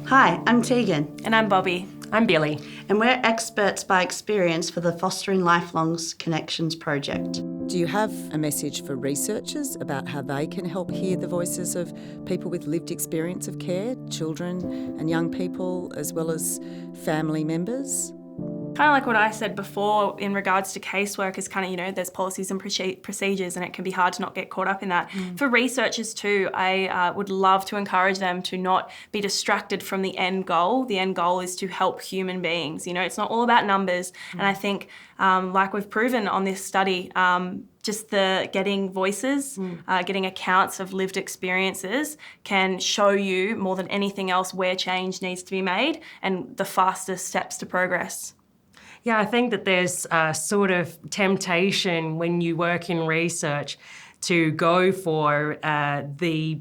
Hi, I'm Tegan. And I'm Bobby. I'm Billy. And we're experts by experience for the Fostering Lifelong Connections project. Do you have a message for researchers about how they can help hear the voices of people with lived experience of care, children and young people, as well as family members? Kind of like what I said before in regards to casework is kind of, there's policies and procedures and it can be hard to not get caught up in that. For researchers too, I would love to encourage them to not be distracted from the end goal. The end goal is to help human beings. It's not all about numbers. And I think, like we've proven on this study, just the getting voices, getting accounts of lived experiences can show you more than anything else where change needs to be made and the fastest steps to progress. Yeah, I think that there's a sort of temptation when you work in research to go for stand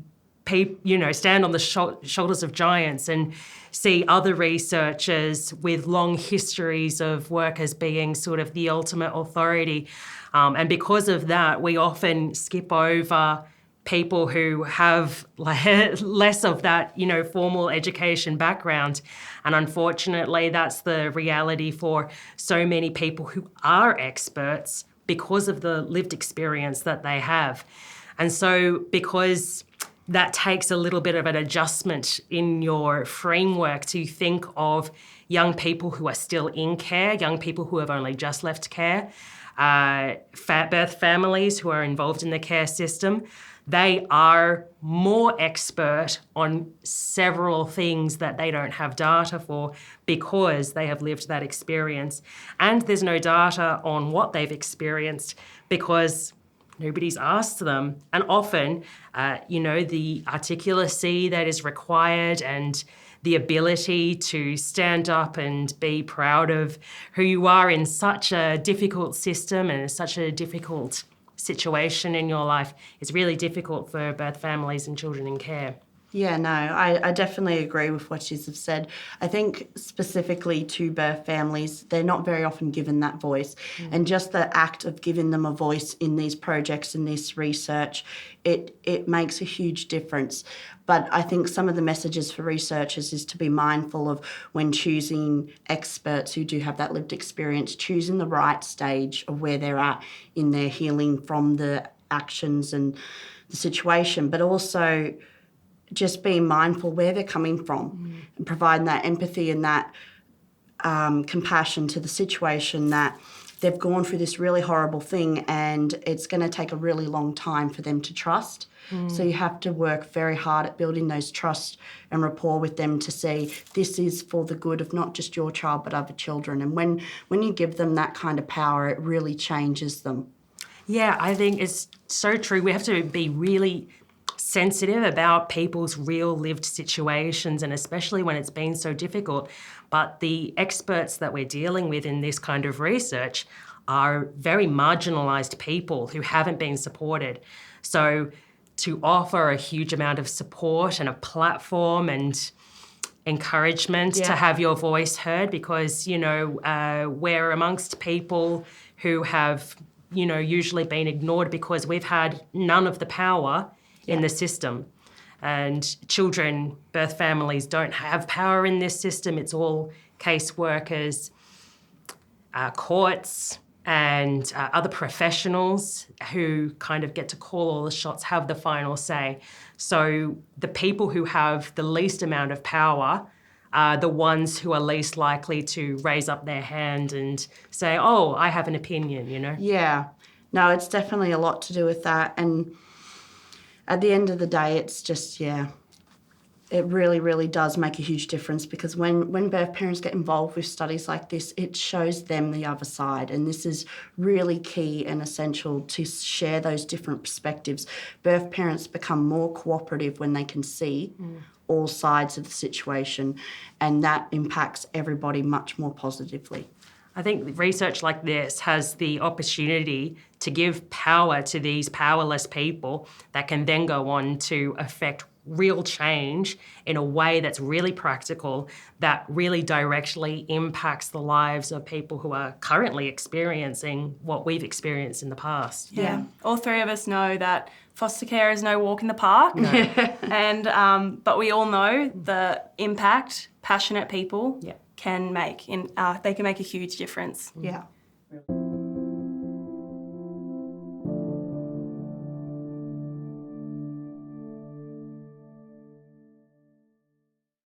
on the shoulders of giants and see other researchers with long histories of work as being sort of the ultimate authority. And because of that, we often skip over people who have less of that, formal education background. And unfortunately, that's the reality for so many people who are experts because of the lived experience that they have. And so because that takes a little bit of an adjustment in your framework to think of young people who are still in care, young people who have only just left care, birth families who are involved in the care system, they are more expert on several things that they don't have data for because they have lived that experience. And there's no data on what they've experienced because nobody's asked them. And often, the articulacy that is required and the ability to stand up and be proud of who you are in such a difficult system and such a difficult situation in your life is really difficult for birth families and children in care. Yeah, no, I definitely agree with what you have said. I think specifically to birth families, they're not very often given that voice. And just the act of giving them a voice in these projects and this research, it makes a huge difference. But I think some of the messages for researchers is to be mindful of when choosing experts who do have that lived experience, choosing the right stage of where they're at in their healing from the actions and the situation, but also just being mindful where they're coming from and providing that empathy and that compassion to the situation that they've gone through this really horrible thing and it's going to take a really long time for them to trust. So you have to work very hard at building those trust and rapport with them to say this is for the good of not just your child but other children. And when you give them that kind of power, it really changes them. Yeah, I think it's so true. We have to be really sensitive about people's real lived situations, and especially when it's been so difficult. But the experts that we're dealing with in this kind of research are very marginalised people who haven't been supported. So to offer a huge amount of support and a platform and encouragement to have your voice heard, because, we're amongst people who have, usually been ignored because we've had none of the power in the system. And children, birth families don't have power in this system. It's all caseworkers, courts, and other professionals who kind of get to call all the shots, have the final say. So the people who have the least amount of power are the ones who are least likely to raise up their hand and say, oh, I have an opinion, Yeah. No, it's definitely a lot to do with that. And at the end of the day, it's just, it really, really does make a huge difference because when birth parents get involved with studies like this, it shows them the other side. And this is really key and essential to share those different perspectives. Birth parents become more cooperative when they can see all sides of the situation, and that impacts everybody much more positively. I think research like this has the opportunity to give power to these powerless people that can then go on to affect real change in a way that's really practical, that really directly impacts the lives of people who are currently experiencing what we've experienced in the past. Yeah. All three of us know that foster care is no walk in the park. And but we all know the impact passionate people Yeah. can make. They can make a huge difference. Yeah.